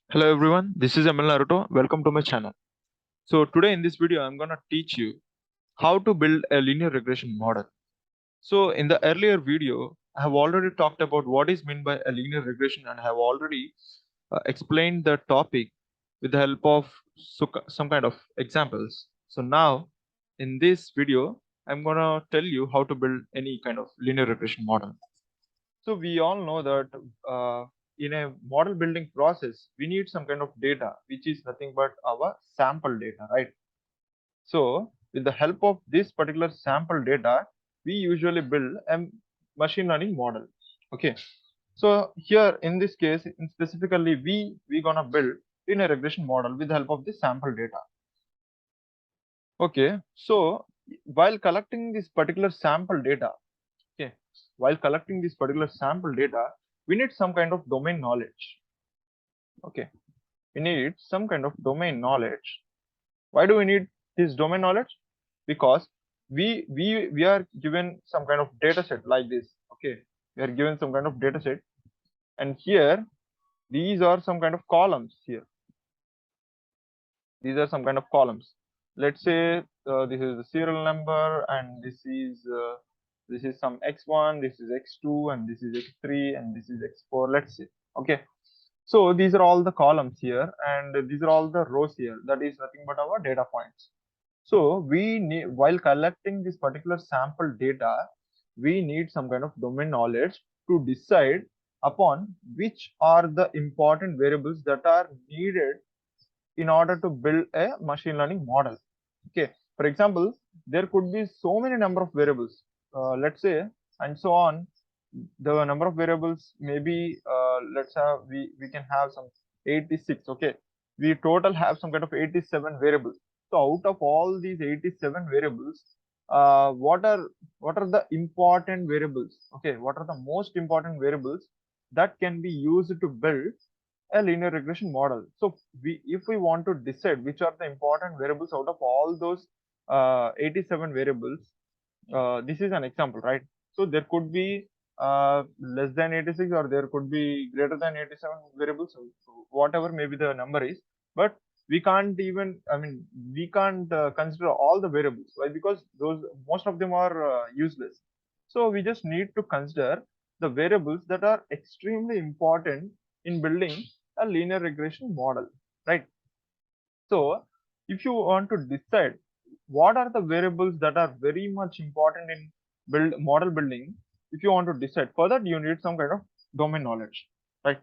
Hello everyone, this is ML Naruto. Welcome to my channel. So today in this video, I'm gonna teach you how to build a linear regression model. So in the earlier video, I have already talked about what is meant by a linear regression and I have already explained the topic with the help of some kind of examples. So now in this video, I'm gonna tell you how to build any kind of linear regression model. So we all know that in a model building process, we need some kind of data, which is nothing but our sample data, right? So with the help of this particular sample data, we usually build a machine learning model. Okay. So here in this case, specifically, we gonna build in a regression model with the help of this sample data. Okay. So while collecting this particular sample data, okay, while collecting this particular sample data, we need some kind of domain knowledge. Okay, we need some kind of domain knowledge. Why do we need this domain knowledge? Because we are given some kind of data set like this. Okay, we are given some kind of data set, and here these are some kind of columns here. These are some kind of columns. Let's say this is the serial number, and this is some x1, this is x2, and this is x3, and this is x4. Let's say, okay. So these are all the columns here, and these are all the rows here. That is nothing but our data points. So we need, while collecting this particular sample data, we need some kind of domain knowledge to decide upon which are the important variables that are needed in order to build a machine learning model. Okay, for example, there could be so many number of variables, let's say, and so on. The number of variables maybe, let's have, we can have some 86. Okay, we total have some kind of 87 variables. So out of all these 87 variables, what are the important variables? Okay, what are the most important variables that can be used to build a linear regression model? So if we want to decide which are the important variables out of all those 87 variables, this is an example, right? So there could be less than 86, or there could be greater than 87 variables, so whatever maybe the number is. But we can't even, I mean, we can't consider all the variables. Why? Because those, most of them are useless. So we just need to consider the variables that are extremely important in building a linear regression model, right? So if you want to decide what are the variables that are very much important in model building, if you want to decide, for that you need some kind of domain knowledge, right?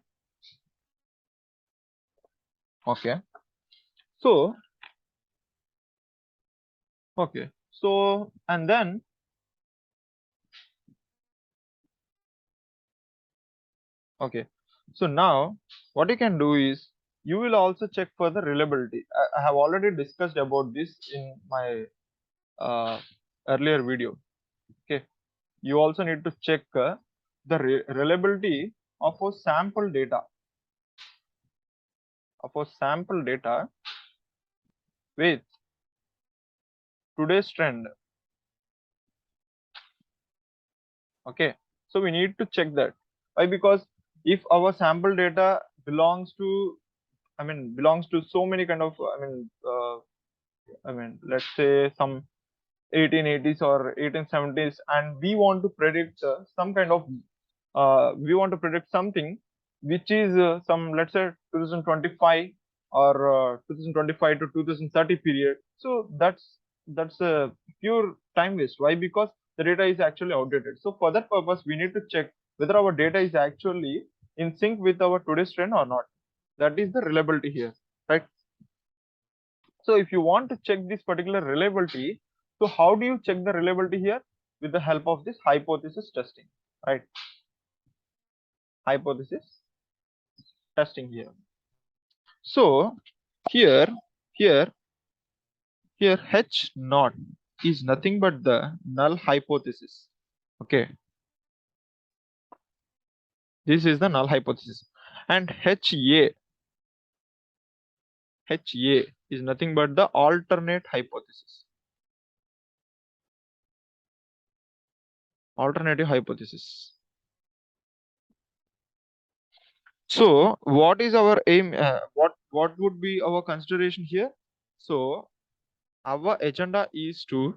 Okay. So okay. So and then okay. So now what you can do is you will also check for the reliability. I have already discussed about this in my earlier video. Okay, you also need to check the reliability of a sample data, with today's trend. Okay, so we need to check that. Why? Because if our sample data belongs to, belongs to so many kind of, let's say some 1880s or 1870s, and we want to predict some kind of, we want to predict something which is some, let's say 2025 or 2025 to 2030 period. So that's a pure time waste. Why? Because the data is actually outdated. So for that purpose, we need to check whether our data is actually in sync with our today's trend or not. That is the reliability here, right? So if you want to check this particular reliability, so how do you check the reliability here? With the help of this hypothesis testing, right? Hypothesis testing here. So here, here, here H naught is nothing but the null hypothesis. Okay, this is the null hypothesis, and HA is nothing but the alternate hypothesis. Alternative hypothesis. So what is our aim? What would be our consideration here? So our agenda is to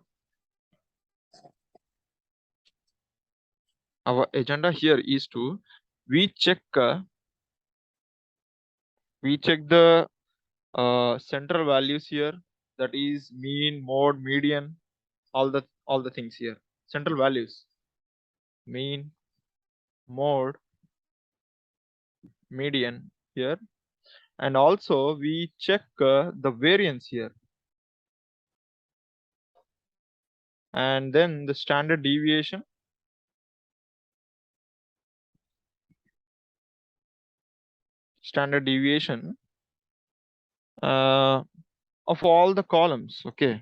our agenda here is to we check uh, we check the central values here, that is mean, mode, median, all the things here, central values, mean, mode, median here, and also we check the variance here, and then the standard deviation uh, of all the columns, okay,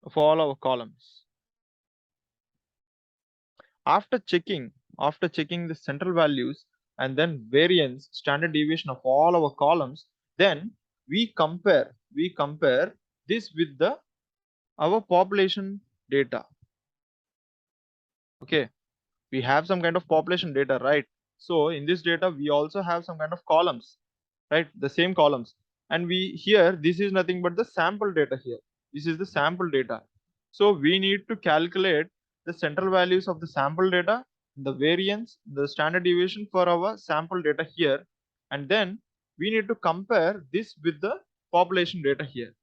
of all our columns. After checking the central values and then variance, standard deviation of all our columns, then we compare this with the our population data. Okay, we have some kind of population data, right? So in this data we also have some kind of columns, right? The same columns, and we here this is nothing but the sample data here. This is the sample data. So we need to calculate the central values of the sample data, the variance, the standard deviation for our sample data here, and then we need to compare this with the population data here.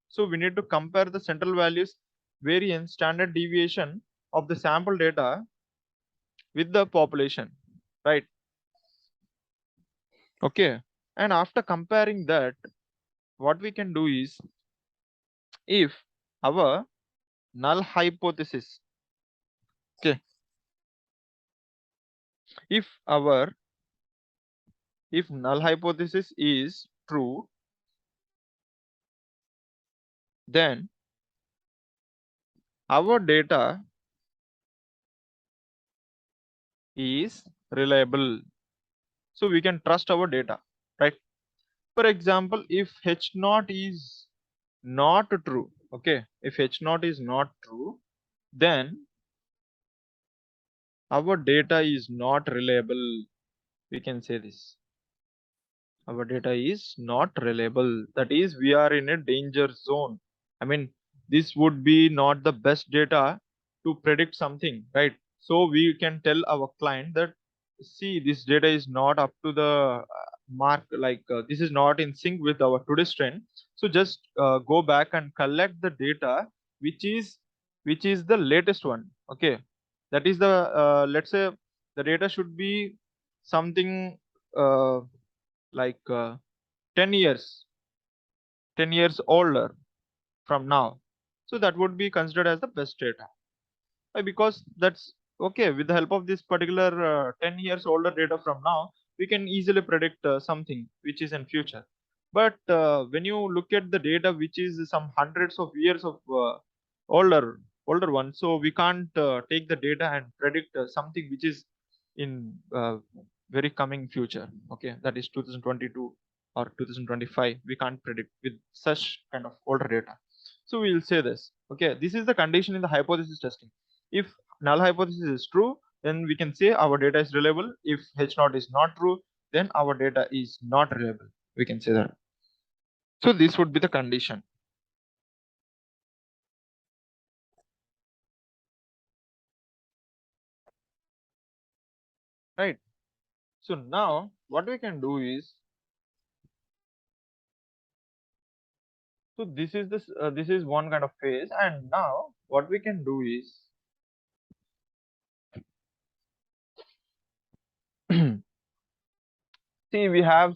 So we need to compare the central values, variance, standard deviation of the sample data with the population, right? Okay, and after comparing that, what we can do is, if our null hypothesis, okay, if our if null hypothesis is true, then our data is reliable, so we can trust our data, right? For example, if h naught is not true, okay, if h naught is not true, then our data is not reliable, we can say this. Our data is not reliable, that is we are in a danger zone. I mean, this would be not the best data to predict something, right? So we can tell our client that, see, this data is not up to the mark, like this is not in sync with our today's trend. So just go back and collect the data which is the latest one, okay? That is the let's say the data should be something uh, like 10 years 10 years older from now. So that would be considered as the best data. Why? Because that's okay, with the help of this particular 10 years older data from now, we can easily predict something which is in future. But when you look at the data which is some hundreds of years of older one, so we can't take the data and predict something which is in very coming future, okay, that is 2022 or 2025. We can't predict with such kind of older data. So we will say this, okay, this is the condition in the hypothesis testing. If null hypothesis is true, then we can say our data is reliable. If h naught is not true, then our data is not reliable, we can say that. So this would be the condition, right? So now what we can do is, so this is one kind of phase, and now what we can do is see, we have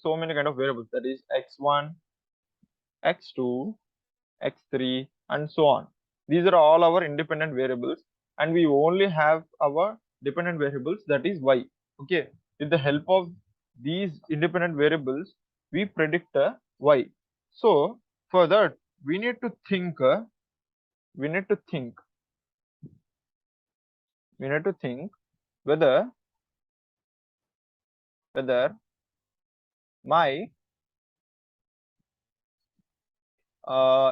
so many kind of variables, that is x1, x2, x3, and so on. These are all our independent variables, and we only have our dependent variables, that is y. Okay, with the help of these independent variables, we predict y. So for that, we need to think. We need to think. We need to think whether my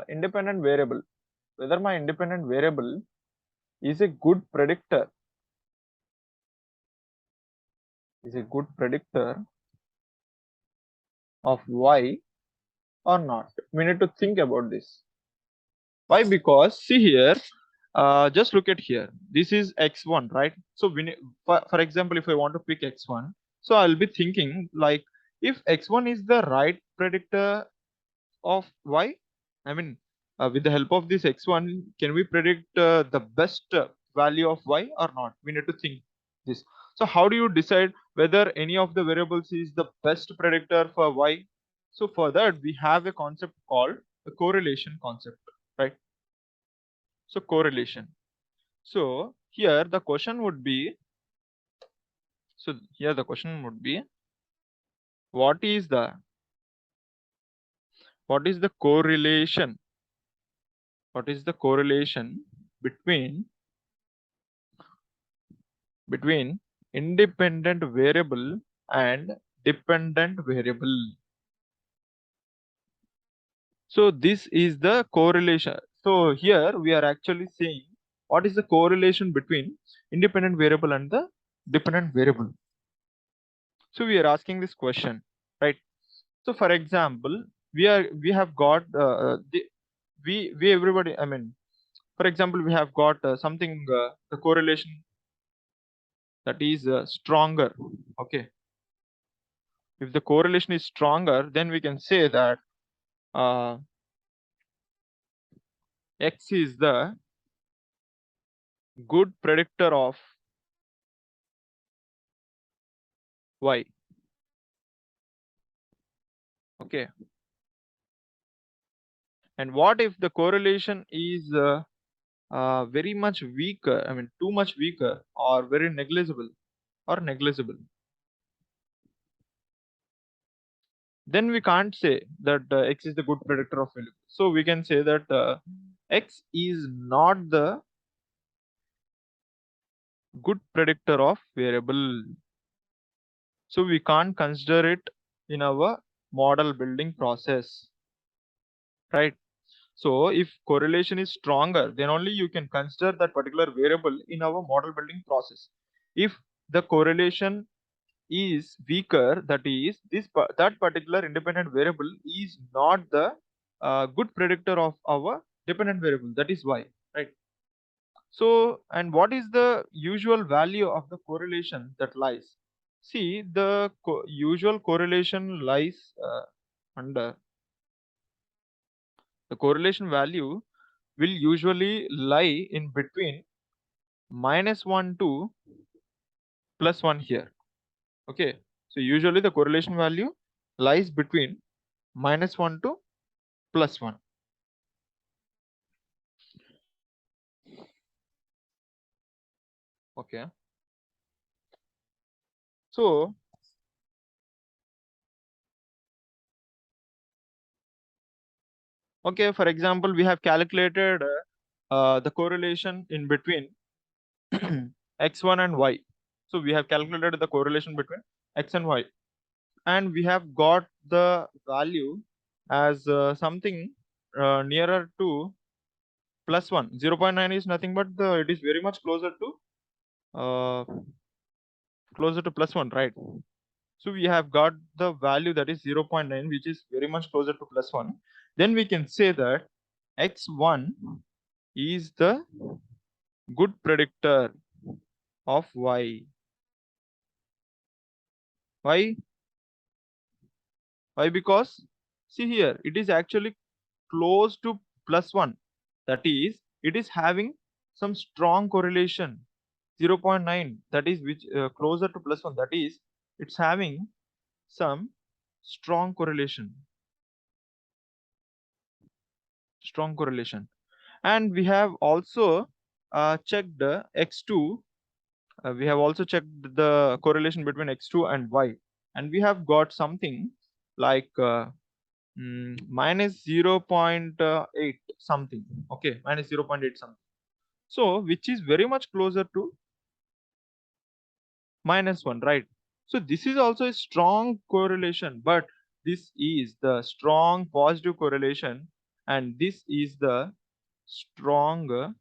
independent variable, whether my independent variable is a good predictor is a good predictor of y or not. We need to think about this. Why? Because see here, just look at here. This is x1, right? So we need, for example, if I want to pick x1, so I'll be thinking like if x1 is the right predictor of y, I mean, with the help of this x1, can we predict the best value of y or not? We need to think this. So how do you decide whether any of the variables is the best predictor for y? So for that, we have a concept called the correlation concept, right? So correlation. So here the question would be, what is the correlation? What is the correlation between independent variable and dependent variable? So this is the correlation. So here we are actually saying what is the correlation between independent variable and the dependent variable. So we are asking this question, right? So for example, we have got we everybody. I mean, for example, we have got something the correlation that is stronger. Okay, if the correlation is stronger, then we can say that uh, X is the good predictor of Y. Okay, and what if the correlation is very much weaker? I mean, too much weaker or very negligible or negligible. Then we can't say that X is the good predictor of value. So we can say that X is not the good predictor of variable. So we can't consider it in our model building process, right? So if correlation is stronger, then only you can consider that particular variable in our model building process. If the correlation is weaker, that is that particular independent variable is not the good predictor of our dependent variable. That is why, right? So, and what is the usual value of the correlation that lies? See, the usual correlation lies under the correlation value will usually lie in between -1 to +1 here. Okay, so usually the correlation value lies between -1 to +1. Okay, so okay, for example, we have calculated the correlation in between x1 and y. So we have calculated the correlation between x and y, and we have got the value as something nearer to +1. 0.9 is nothing but it is very much uh, closer to +1, right? So we have got the value that is 0.9, which is very much closer to +1. Then we can say that x1 is the good predictor of y. Why? Why? Because see here, it is actually close to +1. That is, it is having some strong correlation. 0.9, that is which closer to +1. That is, it's having some strong correlation. Strong correlation. And we have also checked x2. We have also checked the correlation between x2 and y, and we have got something like -0.8 something. Okay, -0.8 something. So which is very much closer to -1, right? So this is also a strong correlation, but this is the strong positive correlation, and this is the strong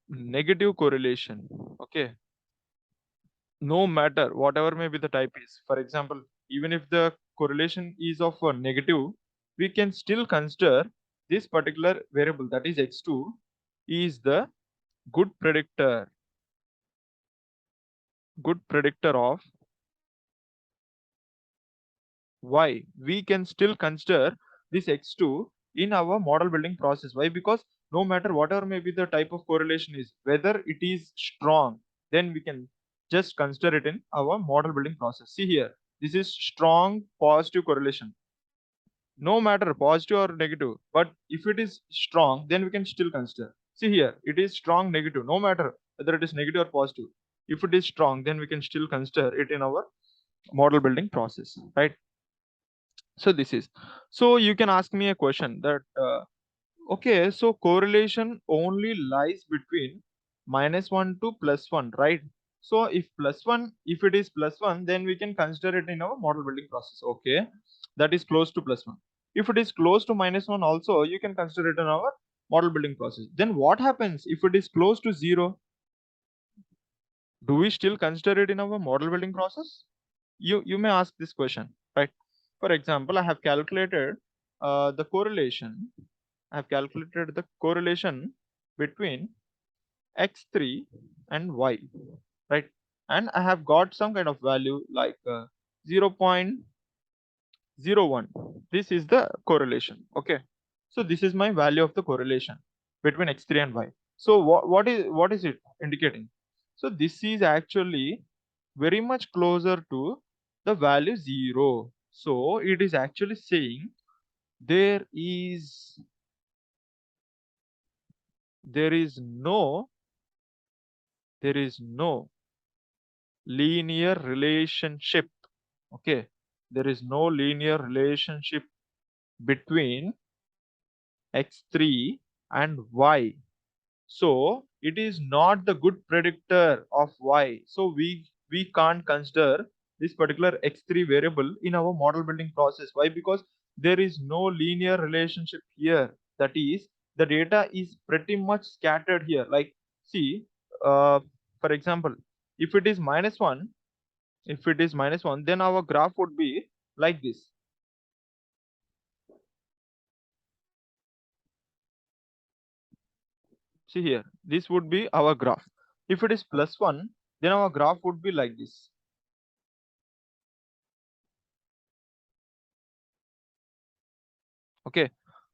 negative correlation. Okay, no matter whatever may be the type is. For example, even if the correlation is of a negative, we can still consider this particular variable, that is x2, is the good predictor, of y. We can still consider this x2 in our model building process. Why? Because no matter whatever may be the type of correlation is, whether it is strong, then we can just consider it in our model building process. See here, this is strong positive correlation, no matter positive or negative, but if it is strong, then we can still consider. See here, it is strong negative, no matter whether it is negative or positive. If it is strong, then we can still consider it in our model building process, right? So this is, so you can ask me a question that okay, so correlation only lies between -1 to +1, right? So if +1, if it is +1, then we can consider it in our model building process. Okay, that is close to +1. If it is close to -1 also, you can consider it in our model building process. Then what happens if it is close to 0? Do we still consider it in our model building process? You may ask this question, right? For example, I have calculated the correlation. I have calculated the correlation between x3 and y, right? And I have got some kind of value like 0.01. This is the correlation. Okay, so this is my value of the correlation between x3 and y. So what is it indicating? So this is actually very much closer to the value 0. So it is actually saying there is there is no there is no linear relationship. Okay, there is no linear relationship between x3 and y. So it is not the good predictor of y. So we can't consider this particular x3 variable in our model building process. Why? Because there is no linear relationship here. That is, the data is pretty much scattered here. Like, see, for example, if it is -1, then our graph would be like this. See here, this would be our graph. If it is +1, then our graph would be like this. Okay,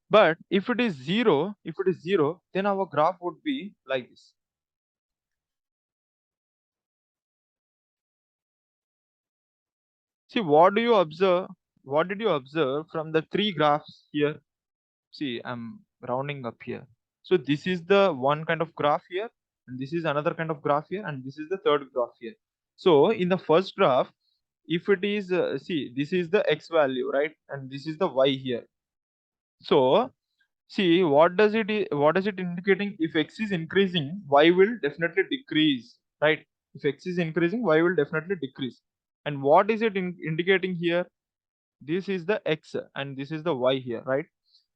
but if it is 0, then our graph would be like this. See, what do you observe? What did you observe from the three graphs here? See, I'm rounding up here. So this is the one kind of graph here, and this is another kind of graph here, and this is the third graph here. So in the first graph, if it is, see, this is the x value, right? And this is the y here. So see, what does it indicating? If x is increasing, y will definitely decrease, right? If x is increasing, y will definitely decrease. And what is it indicating here? This is the x and this is the y here, right?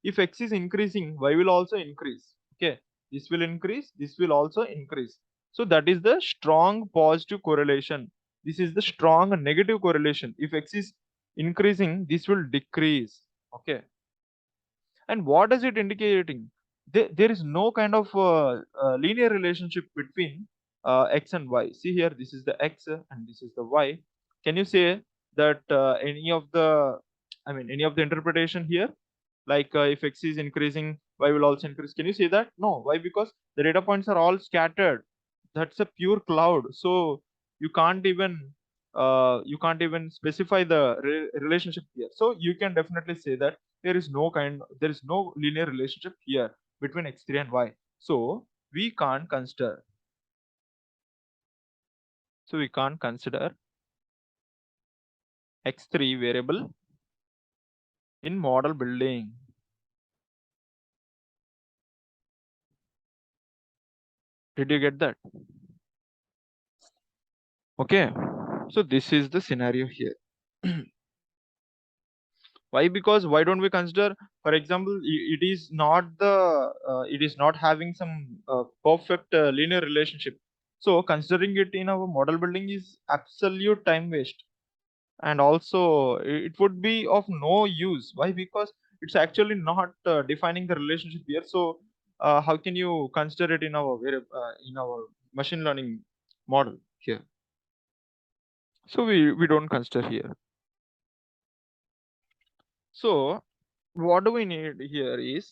If x is increasing, y will also increase. Okay, this will increase, this will also increase. So that is the strong positive correlation. This is the strong negative correlation. If x is increasing, this will decrease. Okay, and what is it indicating? There is no kind of linear relationship between x and y. See here, this is the x and this is the y. Can you say that any of the, I mean, any of the interpretation here? Like if x is increasing, y will also increase. Can you say that? No. Why? Because the data points are all scattered. That's a pure cloud. So you can't even specify the relationship here. So you can definitely say that there is no linear relationship here between x3 and y. So we can't consider. So we can't consider x3 variable in model building. Did you get that? Okay. So this is the scenario here. Why? Because why don't we consider, for example, it is not the it is not having some perfect linear relationship. So considering it in our model building is absolute time waste, and also it would be of no use. Why? Because it's actually not defining the relationship here. So how can you consider it in our in our machine learning model here? So we don't consider here. So what do we need here is,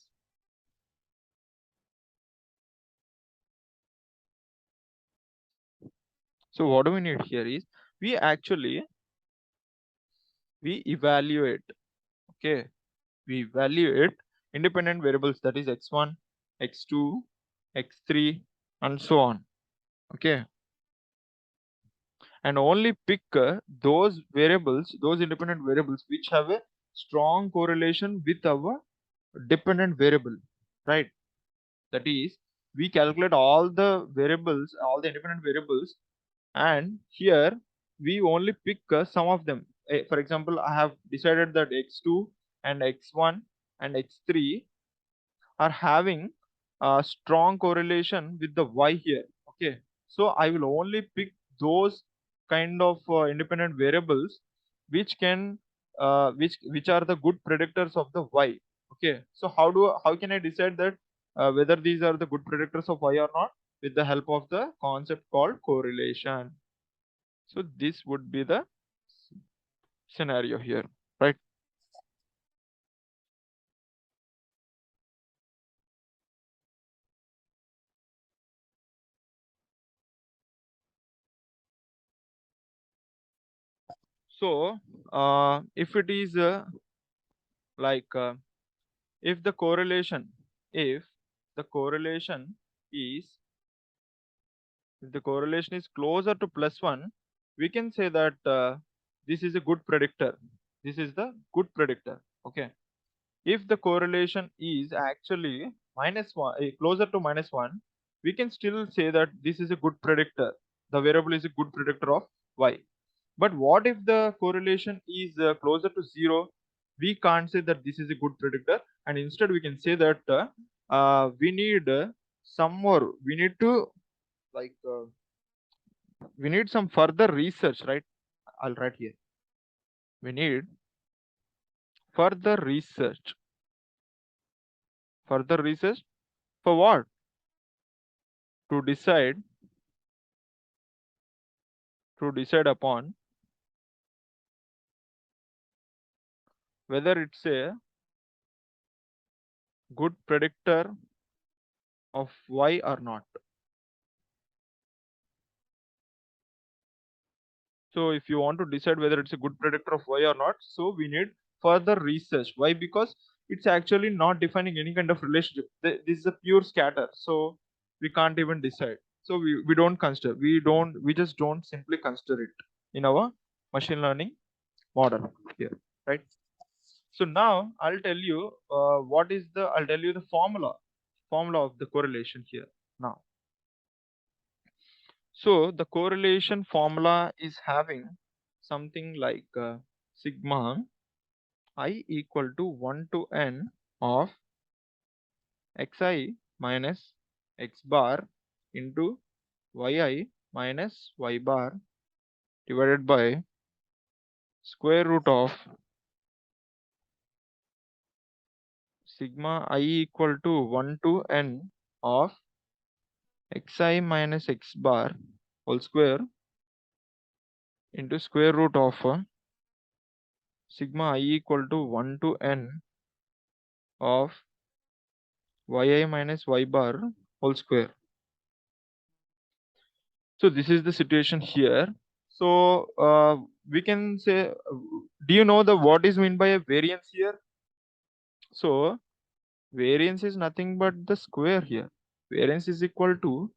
so what do we need here is we actually we evaluate, okay, we evaluate independent variables, that is x1, x2, x3, and so on, okay, and only pick those variables, those independent variables which have a strong correlation with our dependent variable, right? That is, we calculate all the variables, all the independent variables, and here we only pick some of them. For example, I have decided that x2 and x1 and x3 are having a strong correlation with the y here, okay. So I will only pick those kind of independent variables which can which are the good predictors of the y, okay. So how can I decide that whether these are the good predictors of y or not? With the help of the concept called correlation. So this would be the scenario here, right? So if it is like if the correlation, if the correlation is, if the correlation is closer to +1, we can say that this is a good predictor. This is the good predictor, okay. If the correlation is actually -1, closer to -1, we can still say that this is a good predictor. The variable is a good predictor of y. But what if the correlation is closer to 0? We can't say that this is a good predictor, and instead we can say that we need some more. We need to like we need some further research, right? I'll write here. We need further research. Further research for what? To decide upon whether it's a good predictor of y or not. So if you want to decide whether it's a good predictor of y or not, so we need further research. Why? Because it's actually not defining any kind of relationship. This is a pure scatter, so we can't even decide. So we don't consider. We just don't simply consider it in our machine learning model here, right? So now I'll tell you I'll tell you the formula of the correlation here now. So the correlation formula is having something like sigma I equal to 1 to n of xi minus x bar into yi minus y bar divided by square root of sigma I equal to 1 to n of xi minus x bar whole square into square root of sigma I equal to 1 to n of yi minus y bar whole square. So this is the situation here. So we can say, do you know the what is meant by a variance here? So variance is nothing but the square here. Variance is equal to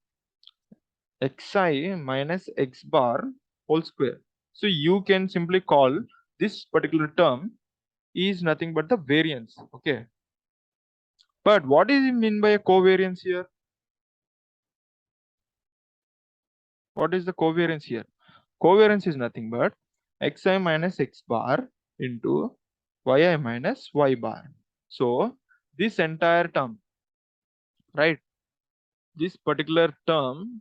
xi minus x bar whole square. So you can simply call this particular term is nothing but the variance, okay. But what is it mean by a covariance here? What is the covariance here? Covariance is nothing but xi minus x bar into yi minus y bar. So this entire term, right? This particular term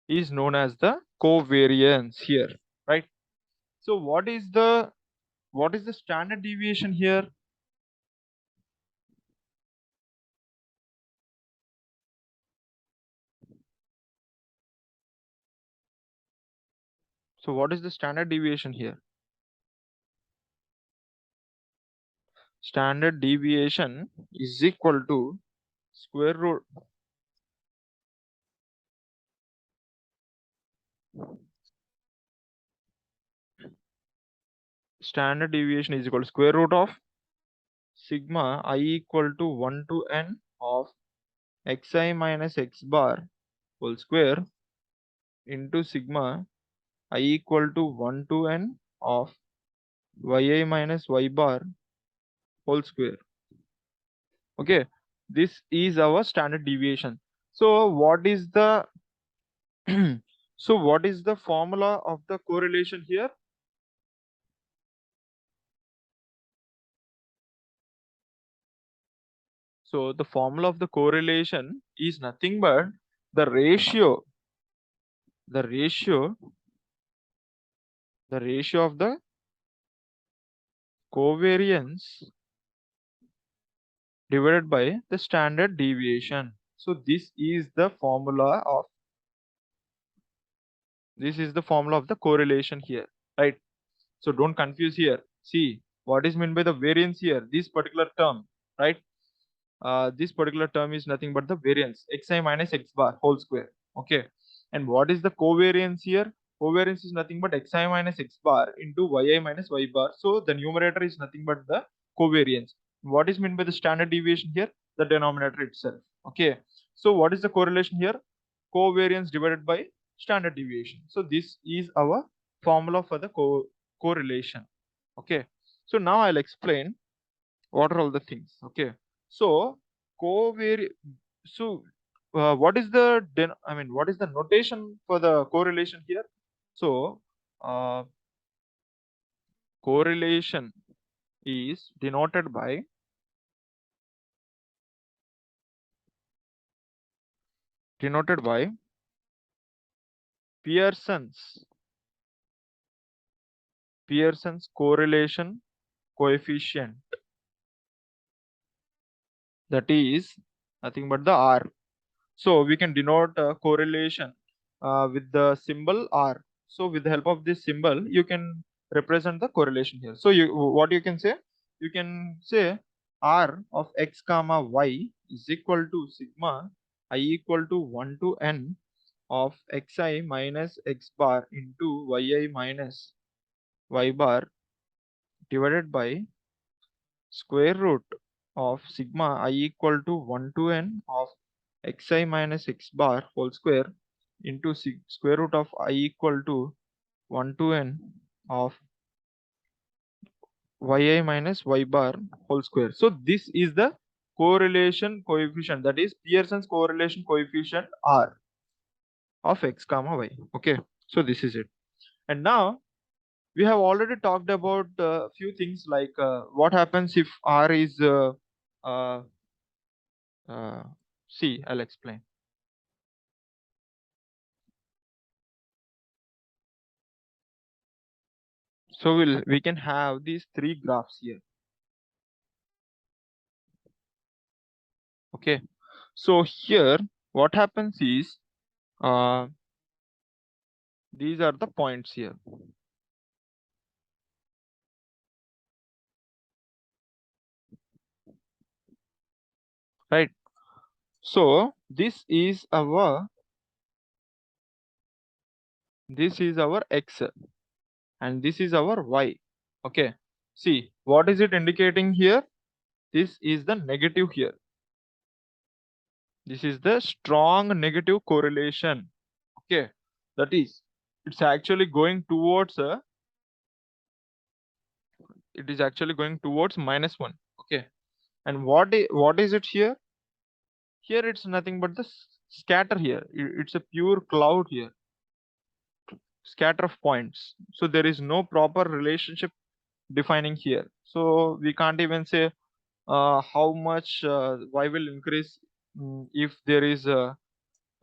is known as the covariance here, right? So what is the standard deviation here? So what is the standard deviation here? Standard deviation is equal to square root standard deviation is equal to square root of sigma I equal to 1 to n of xi minus x bar whole square into sigma I equal to 1 to n of yi minus y bar whole square. Okay, this is our standard deviation. So what is the so what is the formula of the correlation here? So the formula of the correlation is nothing but the ratio the ratio the ratio of the covariance divided by the standard deviation. So this is the formula of the correlation here, right? So don't confuse here. See what is meant by the variance here, this particular term, right? This particular term is nothing but the variance xi minus x bar whole square. Okay, and what is the covariance here? Covariance is nothing but xi minus x bar into yi minus y bar. So the numerator is nothing but the covariance. What is meant by the standard deviation here? The denominator itself. Okay, so what is the correlation here? Covariance divided by standard deviation. So this is our formula for the correlation. Okay, so now I'll explain what are all the things. Okay, so covari so what is the what is the notation for the correlation here? So uh, correlation is denoted by Pearson's Pearson's correlation coefficient, that is nothing but the R. So we can denote correlation with the symbol R. So with the help of this symbol, you can represent the correlation here. So what you can say? You can say R of x comma y is equal to sigma I equal to 1 to n of xi minus x bar into yi minus y bar divided by square root of sigma I equal to 1 to n of xi minus x bar whole square into square root of I equal to 1 to n of yi minus y bar whole square. So this is the correlation coefficient, that is Pearson's correlation coefficient R of x comma y. Okay, so this is it. And now we have already talked about a few things like what happens if R is uh, uh, see, I'll explain. So we can have these three graphs here. Okay, so here what happens is uh, these are the points here, right? So this is our x and this is our y. Okay, see what is it indicating here? This is the negative here. This is the strong negative correlation. Okay, that is it's actually going towards it is actually going towards -1. Okay, and what is it here? Here it's nothing but the scatter here. It's a pure cloud here, scatter of points. So there is no proper relationship defining here. So we can't even say how much y will increase if there is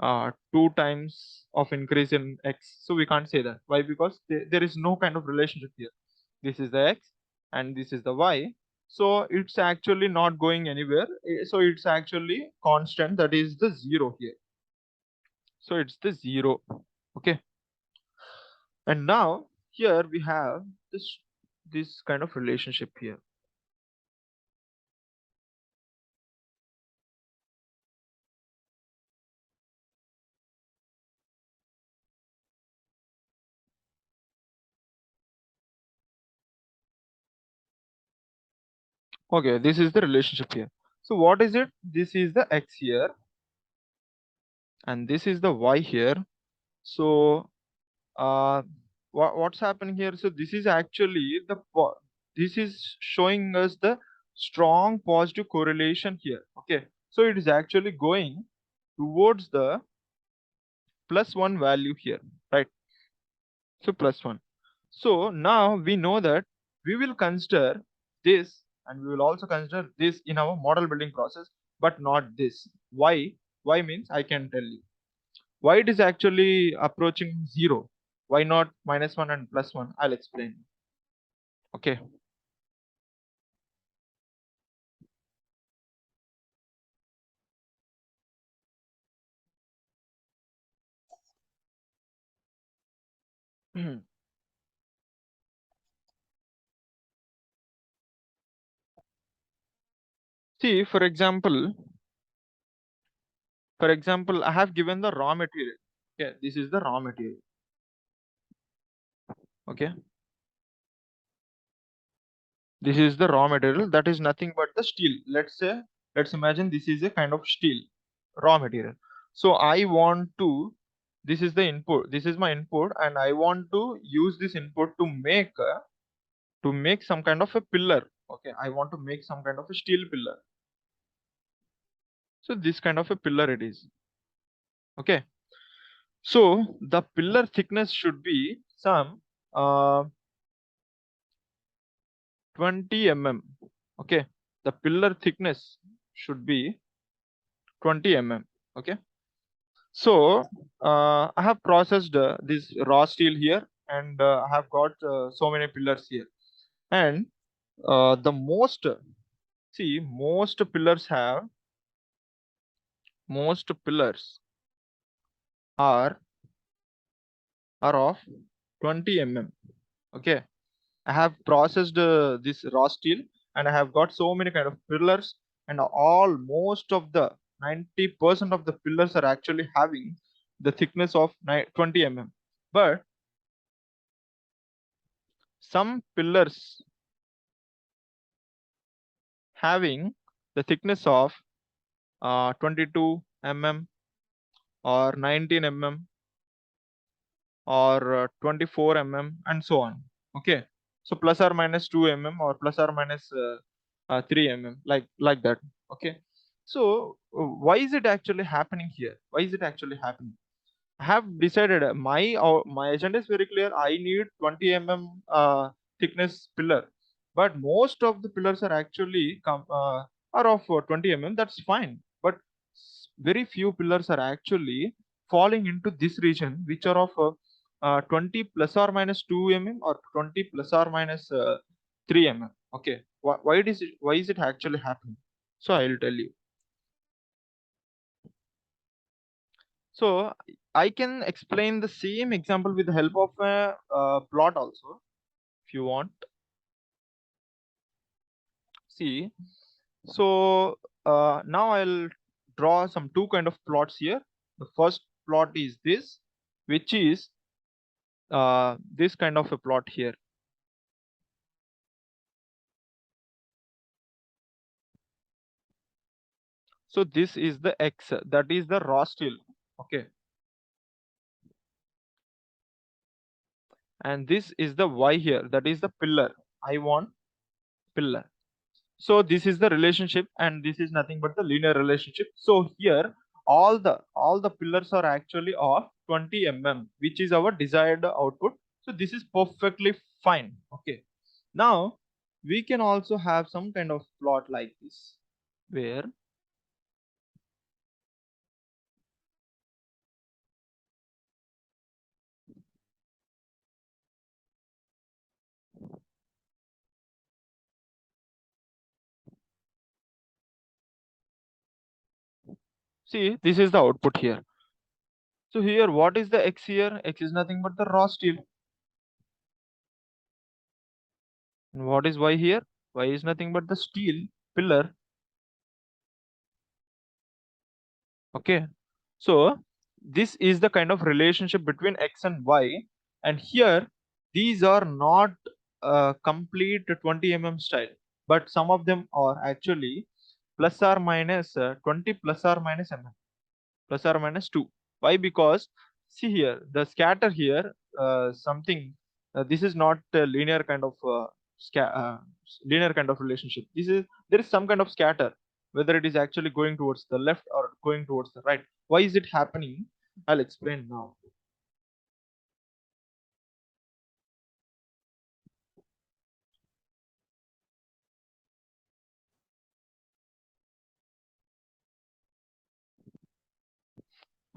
2 times of increase in x. So we can't say that. Why? Because there is no kind of relationship here. This is the x and this is the y. So it's actually not going anywhere. So it's actually constant, that is the 0 here. So it's the 0. Okay. And now here we have this kind of relationship here. Okay, this is the relationship here. So what is it? This is the x here and this is the y here. So what's happening here? So this is actually this is showing us the strong positive correlation here. Okay, so it is actually going towards the +1 value here, right? So +1. So now we know that we will consider this and we will also consider this in our model building process, but not this. Why means I can tell you why it is actually approaching 0. Why not -1 and +1? I'll explain. Okay. See, for example, I have given the raw material. Okay, this is the raw material. Okay, this is the raw material. That is nothing but the steel. Let's imagine this is a kind of steel, raw material. So I want to. This is the input. This is my input, and I want to use this input to make some kind of a pillar. Okay, I want to make some kind of a steel pillar. So this kind of a pillar it is. Okay. So the pillar thickness should be some 20 mm. Okay, the pillar thickness should be 20 mm. Okay, so I have processed this raw steel here, and I have got so many pillars here, and the most pillars are of 20 mm. Okay, I have processed this raw steel and I have got so many kind of pillars, and most of the 90% of the pillars are actually having the thickness of 20 mm. But some pillars having the thickness of 22 mm or 19 mm or 24 mm and so on. Okay, so plus or minus 2 mm or plus or minus 3 mm, like that. Okay, so why is it actually happening here? Why is it actually happening? I have decided my agenda is very clear. I need 20 mm thickness pillar, but most of the pillars are actually are of 20 mm. That's fine, but very few pillars are actually falling into this region, which are of 20 plus or minus 2 mm or 20 plus or minus 3 mm. Okay, why is it actually happening? So I'll tell you. So I can explain the same example with the help of a plot also, if you want. See, so now I'll draw some two kind of plots here. The first plot is this, which is this kind of a plot here. So this is the X, that is the raw steel. Okay, and this is the Y here, that is the pillar. I want pillar. So this is the relationship, and this is nothing but the linear relationship. So here all the pillars are actually of 20 mm, which is our desired output. So this is perfectly fine. Okay, now we can also have some kind of plot like this, where See, this is the output here. So here, what is the X here? X is nothing but the raw steel. And what is Y here? Y is nothing but the steel pillar. Okay. So this is the kind of relationship between X and Y. And here, these are not complete 20 mm style, but some of them are actually plus or minus 20 plus or minus mm, plus or minus 2. Why? Because see here, the scatter here, something, this is not a linear kind of linear kind of relationship. This is, there is some kind of scatter, whether it is actually going towards the left or going towards the right. Why is it happening? I'll explain now.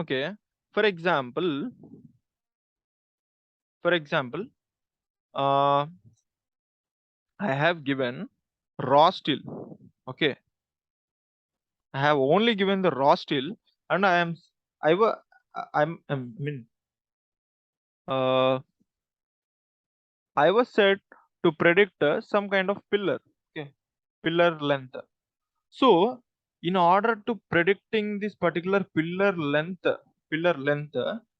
Okay. For example, for example, uh, I have given raw steel. Okay, I have only given the raw steel, and I was, I mean, uh, I was set to predict some kind of pillar. Okay, pillar length. So, in order to predicting this particular pillar length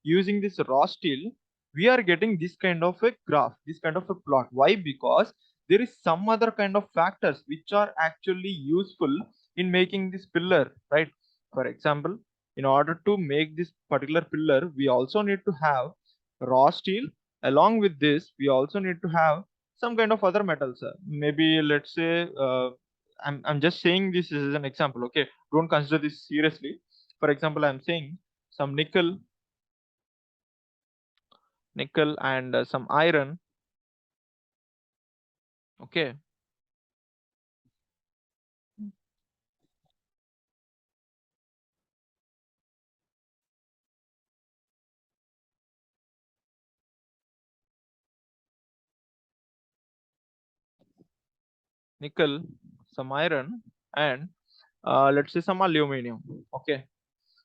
using this raw steel, we are getting this kind of a graph, this kind of a plot. Why? Because there is some other kind of factors which are actually useful in making this pillar, right? For example, in order to make this particular pillar, we also need to have raw steel. Along with this, we also need to have some kind of other metals. Maybe let's say I'm just saying this as an example. Okay, don't consider this seriously. For example, I'm saying some nickel and some iron. Okay, nickel, some iron, and let's say some aluminum. Okay,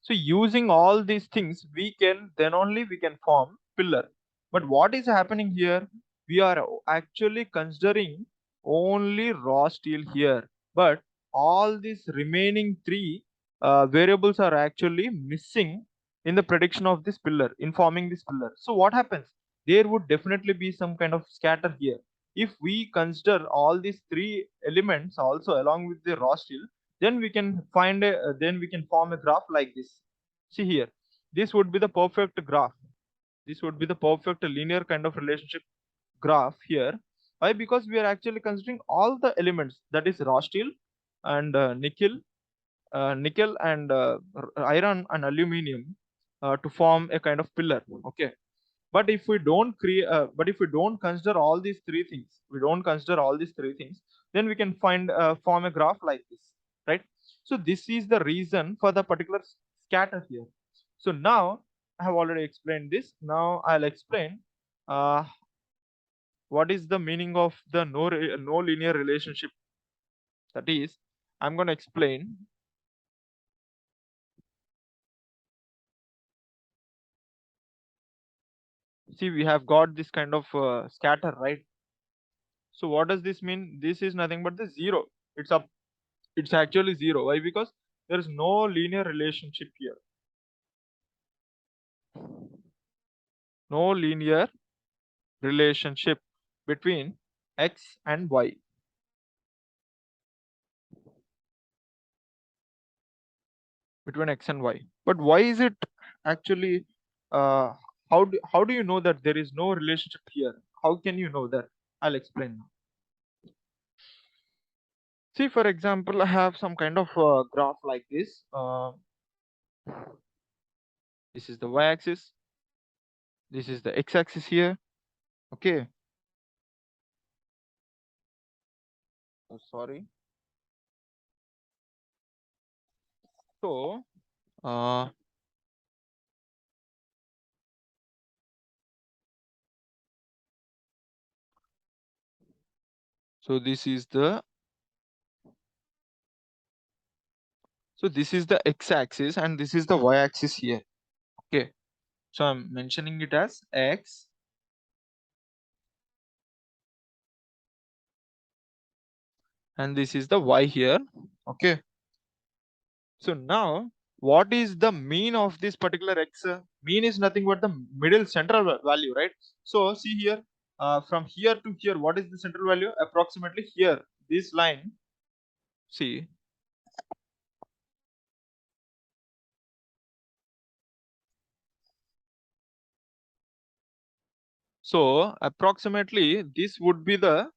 so using all these things, we can then only we can form pillar. But what is happening here? We are actually considering only raw steel here, but all these remaining three variables are actually missing in the prediction of this pillar, in forming this pillar. So what happens? There would definitely be some kind of scatter here. If we consider all these three elements also along with the raw steel, then we can find a then we can form a graph like this. See here, this would be the perfect graph. This would be the perfect linear kind of relationship graph here. Why? Because we are actually considering all the elements, that is raw steel and nickel and iron and aluminum to form a kind of pillar. Okay, but if we don't create but if we don't consider all these three things, then we can find form a graph like this, right? So this is the reason for the particular scatter here. So now I have already explained this. Now I'll explain uh, what is the meaning of the no linear relationship. That is, I'm going to explain. See, we have got this kind of scatter, right? So what does this mean? This is nothing but the zero. It's up. It's actually zero. Why? Because there is no linear relationship here. No linear relationship between X and Y. Between X and Y. But why is it actually? Uh, how do you know that there is no relationship here? How can you know that? I'll explain now. See, for example, I have some kind of graph like this. This is the y-axis. This is the x-axis here. Okay. Oh, sorry. So, uh, this is the So this is the x-axis and this is the y-axis here. Okay. So I'm mentioning it as x and this is the y here. Okay. So now what is the mean of this particular x? Mean is nothing but the middle central value, right? So see here, from here to here, what is the central value? Approximately here, this line, see. So approximately this would be the,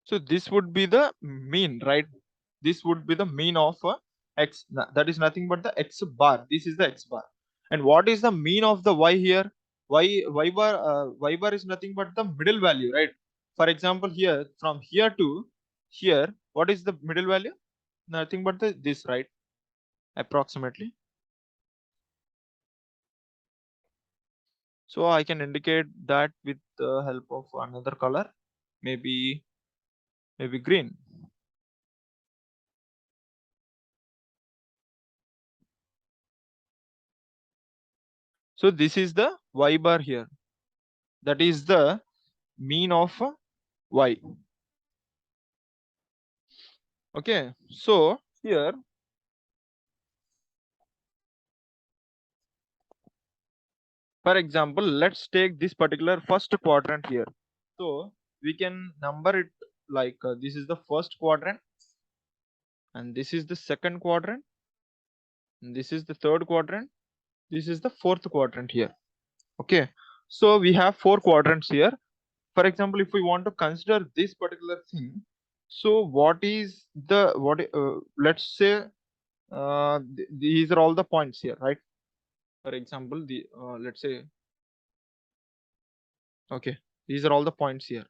so this would be the mean, right? This would be the mean of x. That is nothing but the x bar. This is the x bar. And what is the mean of the y here? Y bar is nothing but the middle value, right? For example, here from here to here, what is the middle value? Nothing but the this, right? Approximately. So I can indicate that with the help of another color, maybe green. So this is the y bar here. That is the mean of y. Okay, so here, for example, let's take this particular first quadrant here. So we can number it like this is the first quadrant and this is the second quadrant and this is the third quadrant, this is the fourth quadrant here. Okay, so we have four quadrants here. For example, if we want to consider this particular thing, so what is the let's say these are all the points here, right? For example, the let's say, okay, these are all the points here.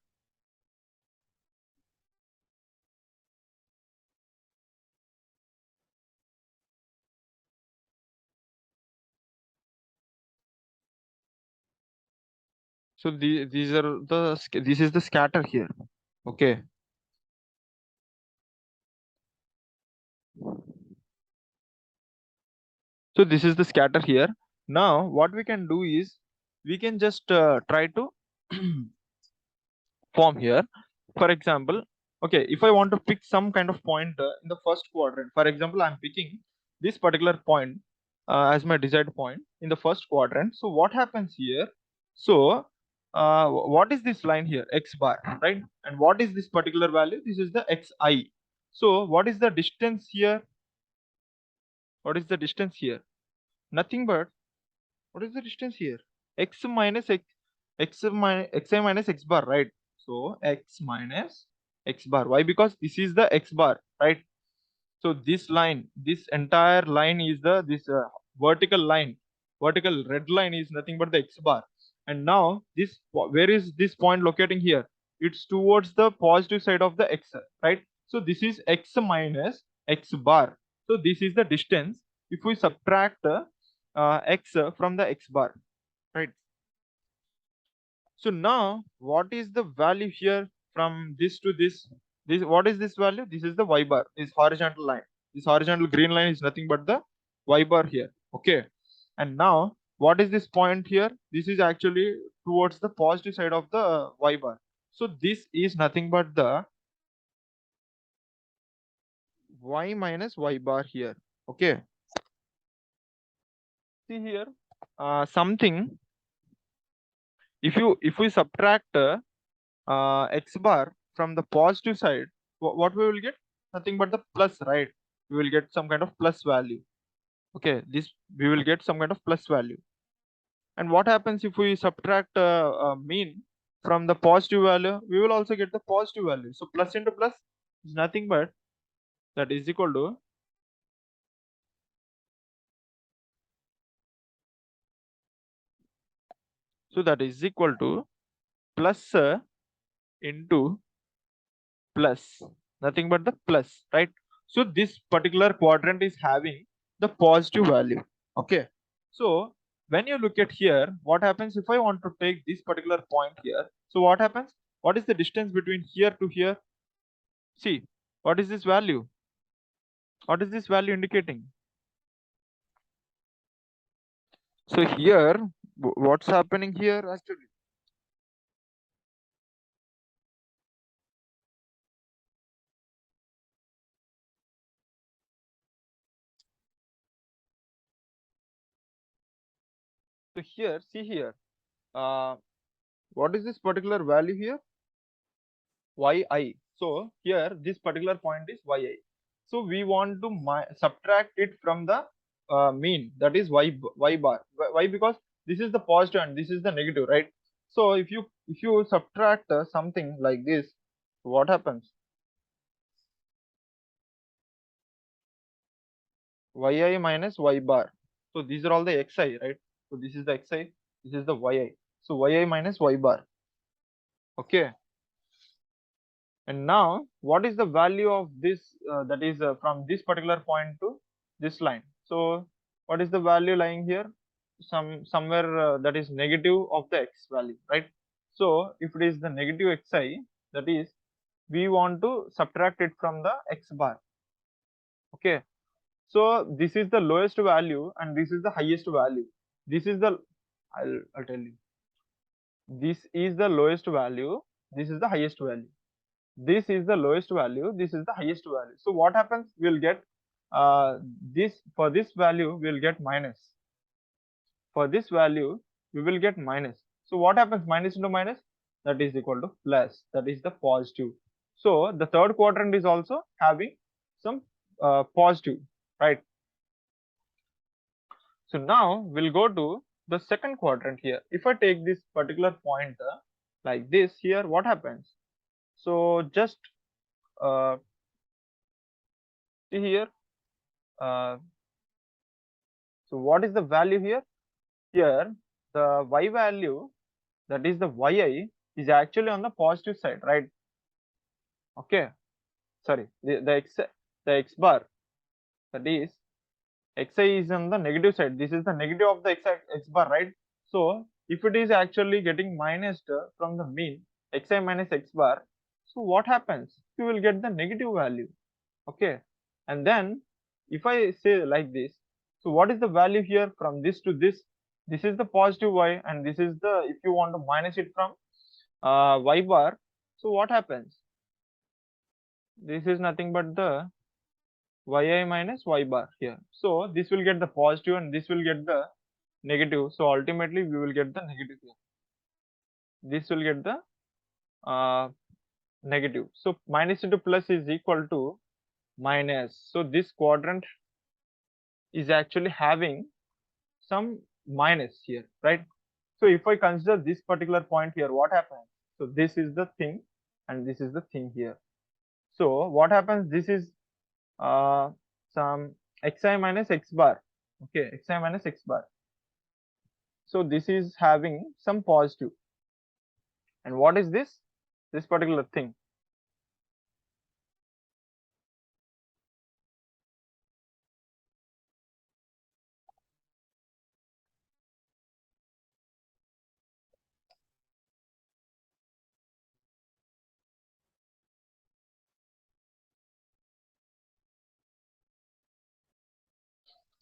So these are the this is the scatter here. Okay, so this is the scatter here. Now what we can do is we can just try to form here. For example, okay, if I want to pick some kind of point in the first quadrant, for example, I'm picking this particular point as my desired point in the first quadrant. So what happens here? So what is this line here? X bar, right? And what is this particular value? This is the xi. So what is the distance here? What is the distance here? Nothing but, what is the distance here? X minus x, xi minus x bar, right? So x minus x bar. Why? Because this is the x bar, right? So this line, this entire line is the this vertical line, vertical red line is nothing but the x bar. And now this, where is this point locating here? It's towards the positive side of the x, right? So this is x minus x bar. So this is the distance if we subtract x from the x bar, right? So now what is the value here from this to this? This, what is this value? This is the y bar, this horizontal line. This horizontal green line is nothing but the y bar here. Okay. And now what is this point here? This is actually towards the positive side of the y bar. So this is nothing but the y minus y bar here. Okay. See here, something, if we subtract x bar from the positive side, what we will get? Nothing but the plus, right? We will get some kind of plus value. Okay, this we will get some kind of plus value. And what happens if we subtract mean from the positive value? We will also get the positive value. So plus into plus is nothing but that is equal to, so that is equal to plus into plus, nothing but the plus, right? So this particular quadrant is having the positive value. Okay, so when you look at here, what happens if I want to take this particular point here? So what happens? What is the distance between here to here? See, what is this value? What is this value indicating? So here, what's happening here actually? So here, see here, uh, what is this particular value here? Yi. So here, this particular point is yi. So we want to subtract it from the mean, that is y bar. Why? Because this is the positive and this is the negative, right? So if you subtract something like this, what happens? Yi minus y bar. So these are all the xi, right? So this is the xi, this is the yi. So yi minus y bar. Okay. And now, what is the value of this? That is from this particular point to this line. So, what is the value lying here? Somewhere that is negative of the x value, right? So, if it is the negative xi, that is we want to subtract it from the x bar. Okay. So, this is the lowest value and this is the highest value. This is the I'll tell you. This is the lowest value. This is the highest value. This is the lowest value, this is the highest value. So what happens? We'll get this, for this value we'll get minus, for this value we will get minus. So what happens? Minus into minus, that is equal to plus, that is the positive. So the third quadrant is also having some positive, right? So now we'll go to the second quadrant here. If I take this particular point like this here, what happens? So just uh, see here, uh, so what is the value here? Here the y value, that is the yi, is actually on the positive side, right? Okay, sorry, the x bar, that is xi, is on the negative side. This is the negative of the x bar, right? So if it is actually getting minus from the mean, xi minus x bar, so what happens? You will get the negative value. Okay, and then if I say like this, so what is the value here from this to this? This is the positive y, and this is the, if you want to minus it from y bar, so what happens? This is nothing but the yi minus y bar here. So this will get the positive and this will get the negative. So ultimately we will get the negative here. This will get the negative. So minus into plus is equal to minus. So this quadrant is actually having some minus here, right? So if I consider this particular point here, what happens? So this is the thing and this is the thing here. So what happens? This is some xi minus x bar. Okay, xi minus x bar. So this is having some positive. And what is this? This particular thing.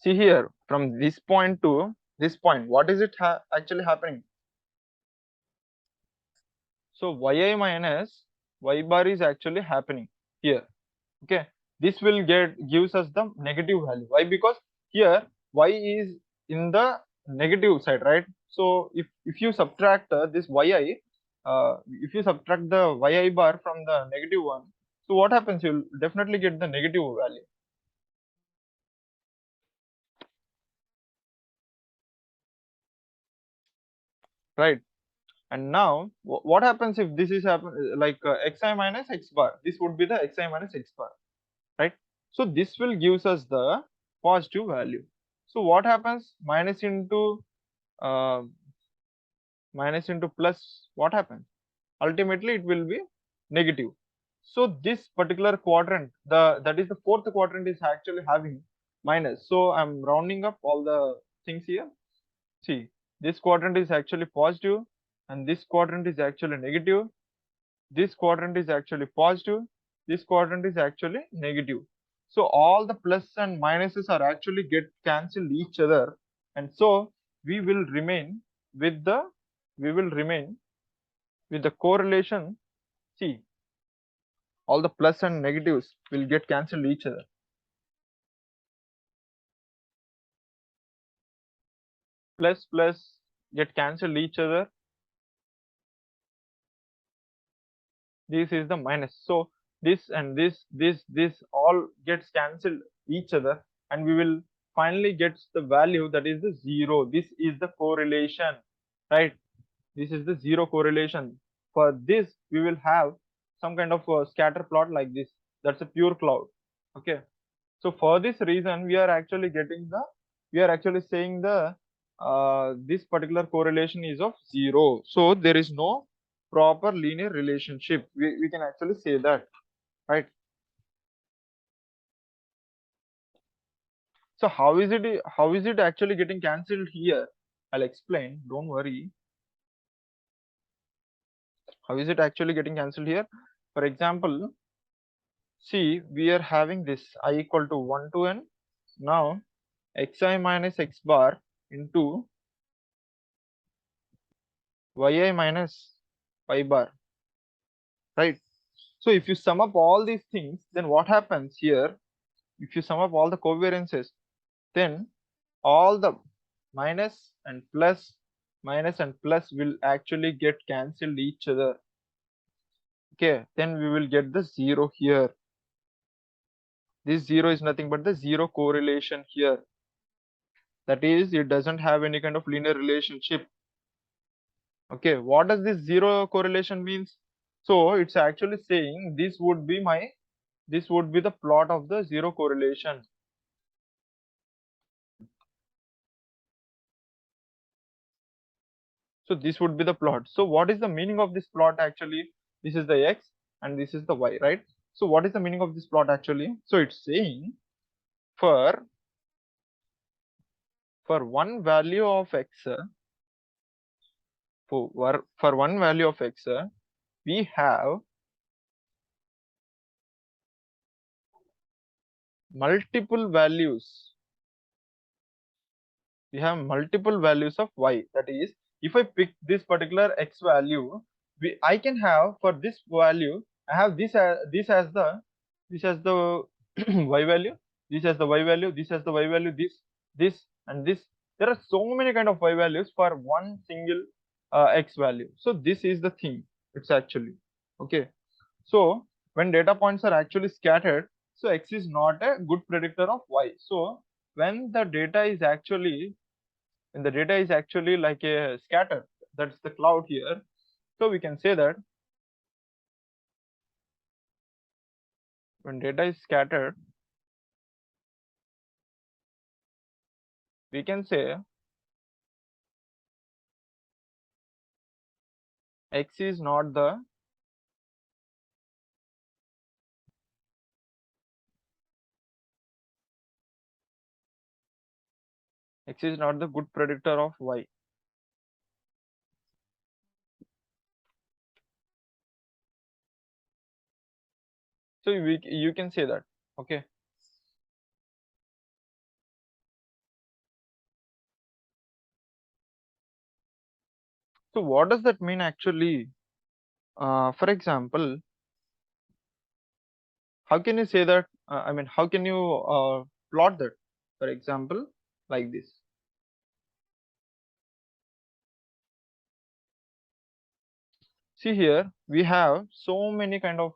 See here, from this point to this point, what is it actually happening? So yi minus y bar is actually happening here. Okay, this will gives us the negative value. Why? Because here y is in the negative side, right? So if you subtract this yi, if you subtract the yi bar from the negative one, so what happens? You'll definitely get the negative value, right? And now what happens if this is happen like xi minus x bar? This would be the xi minus x bar, right? So this will gives us the positive value. So what happens? Uh, minus into plus, what happens? Ultimately it will be negative. So this particular quadrant, that is the fourth quadrant, is actually having minus. So I'm rounding up all the things here. See, this quadrant is actually positive and this quadrant is actually negative. this quadrant is actually positive, this quadrant is actually negative. So all the plus and minuses are actually get cancelled each other, and so we will remain with the we will remain with the correlation. See, all the plus and negatives will get cancelled each other. Plus plus get cancelled each other. This is the minus. So this and this all gets cancelled each other, and we will finally get the value that is the zero. This is the correlation, right? This is the zero correlation. For this we will have some kind of a scatter plot like this. That's a pure cloud. Okay, so for this reason we are actually getting the we are actually saying the this particular correlation is of zero. So there is no proper linear relationship. We can actually say that, right? So how is it actually getting cancelled here? I'll explain, don't worry. How is it actually getting cancelled here? For example, see, we are having this I equal to 1 to n. Now xi minus x bar into yi minus y bar, right? So if you sum up all these things, then what happens here? If you sum up all the covariances, then all the minus and plus will actually get cancelled each other. Okay, then we will get the zero here. This zero is nothing but the zero correlation here. That is, it doesn't have any kind of linear relationship. Okay, what does this zero correlation means? So it's actually saying this would be the plot of the zero correlation. So this would be the plot. So what is the meaning of this plot actually? This is the x and this is the y, right? So what is the meaning of this plot actually? So it's saying for one value of x, for one value of x, we have multiple values. We have multiple values of y. That is, if I pick this particular x value, I can have for this value, I have this as the y value, this as the y value, this as the y value, this and this. There are so many kind of y values for one single x value. So this is the thing. It's actually okay. So when data points are actually scattered, so x is not a good predictor of y. So when the data is actually like a scatter, that's the cloud here. So we can say that when data is scattered, we can say x is not the good predictor of y. So you can say that. Okay, so what does that mean actually? For example, how can you say that? I mean, how can you plot that? For example, like this. See here, we have so many kind of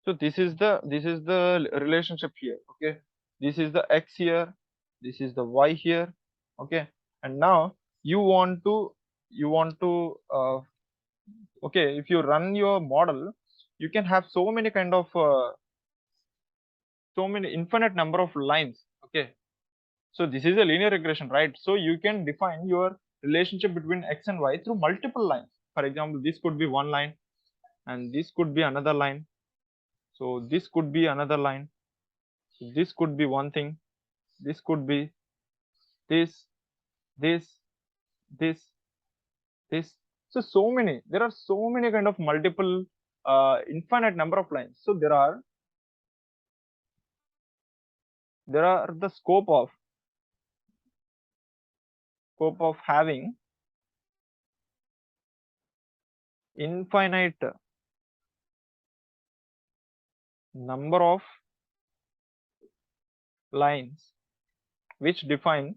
so this is the relationship here. Okay, this is the x here, this is the y here. Okay, and now you want to okay, if you run your model, you can have so many kind of so many infinite number of lines. Okay, so this is a linear regression, right? So you can define your relationship between x and y through multiple lines. For example, this could be one line and this could be another line. So this could be another line. So this could be one thing, this could be this, this, this, this. So many, there are so many kind of multiple infinite number of lines. So there are the scope of having infinite number of lines which define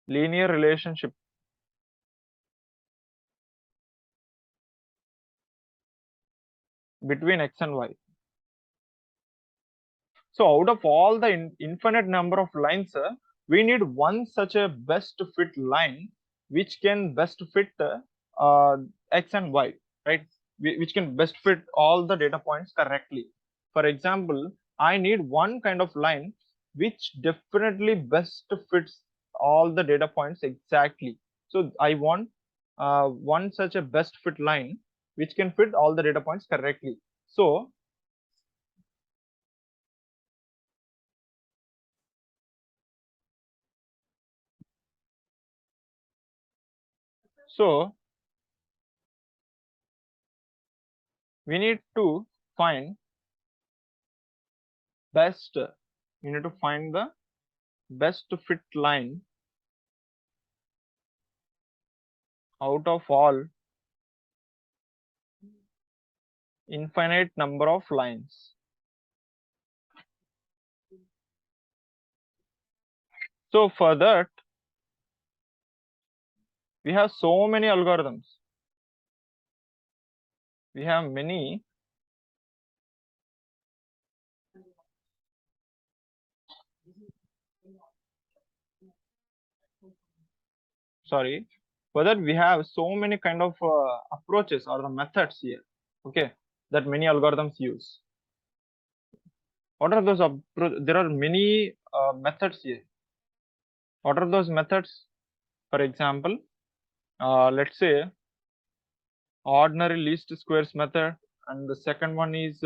linear relationship between x and y. So out of all the infinite number of lines, we need one such a best fit line which can best fit x and y, right? Which can best fit all the data points correctly. For example, I need one kind of line which definitely best fits all the data points exactly. So I want one such a best fit line which can fit all the data points correctly. So we need to find best we need to find the best fit line out of all infinite number of lines. So for that, we have so many algorithms. We have many sorry for that we have so many kind of approaches or the methods here, okay, that many algorithms use. What are those there are many methods here. What are those methods? For example, let's say ordinary least squares method, and the second one is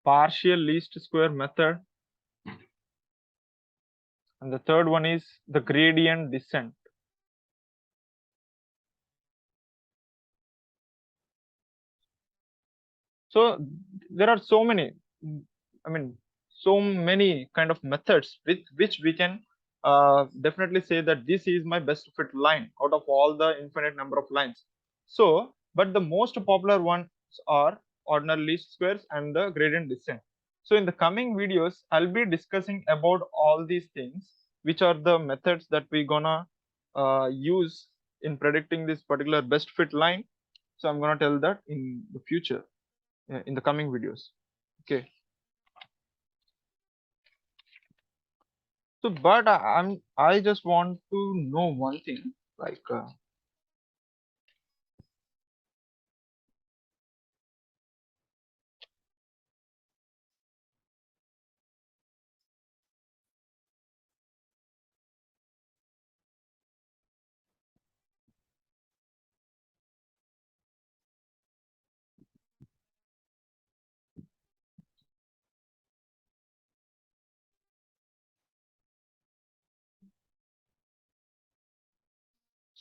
partial least square method, and the third one is the gradient descent. So there are so many, I mean, so many kind of methods with which we can definitely say that this is my best fit line out of all the infinite number of lines. So, but the most popular ones are ordinary least squares and the gradient descent. So in the coming videos, I'll be discussing about all these things, which are the methods that we gonna use in predicting this particular best fit line. So I'm gonna tell that in the future, in the coming videos. Okay. So, but I just want to know one thing, like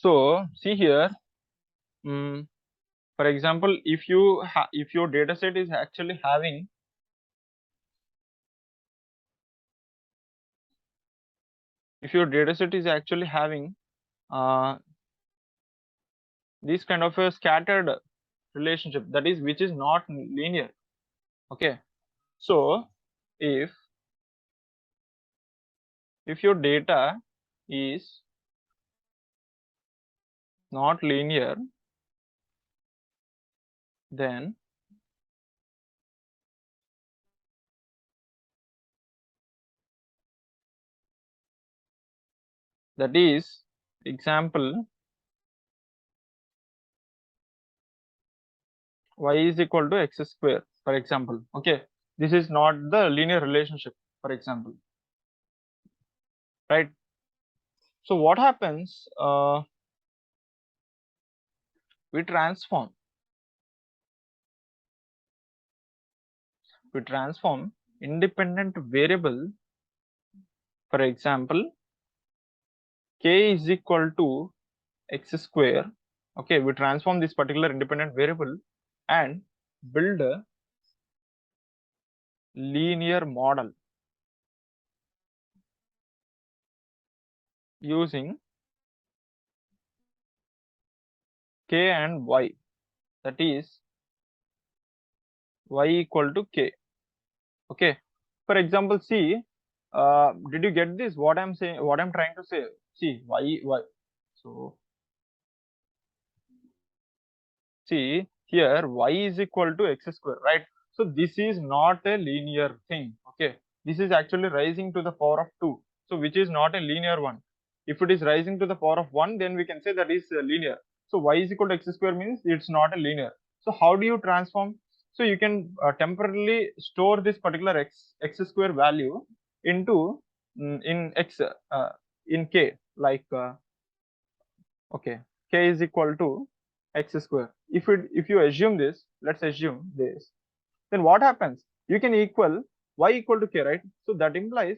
so see here. For example, if your data set is actually having uh, this kind of a scattered relationship, that is which is not linear. Okay. So if your data is not linear, then that is example y is equal to x square, for example. Okay, this is not the linear relationship, for example, right? So what happens, we transform independent variable, for example, k is equal to x square. Okay, we transform this particular independent variable and build a linear model using k and y, that is y equal to k. Okay, for example, see, did you get this? What I'm saying, what I'm trying to say? See, y. So see here, y is equal to x square, right? So this is not a linear thing. Okay, this is actually rising to the power of 2, so which is not a linear one. If it is rising to the power of 1, then we can say that is linear. So y is equal to x square means it's not a linear. So how do you transform? So you can temporarily store this particular x square value into in x in k, like okay, k is equal to x square. If you assume this, let's assume this, then what happens? You can equal y equal to k, right? So that implies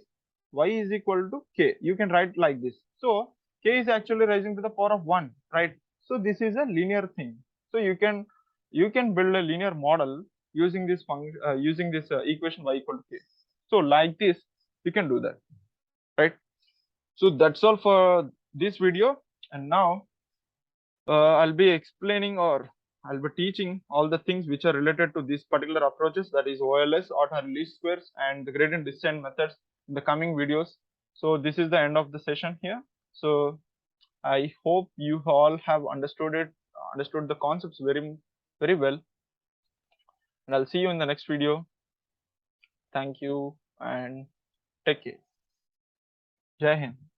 y is equal to k. You can write like this. So k is actually rising to the power of 1, right? So this is a linear thing. So you can build a linear model using this function, using this equation y equal to k. So like this, you can do that, right? So that's all for this video. And now I'll be explaining, or I'll be teaching all the things which are related to these particular approaches, that is OLS, alternate least squares, and the gradient descent methods in the coming videos. So this is the end of the session here. So I hope you all have understood the concepts very well. And I'll see you in the next video. Thank you and take care. Jai Hind.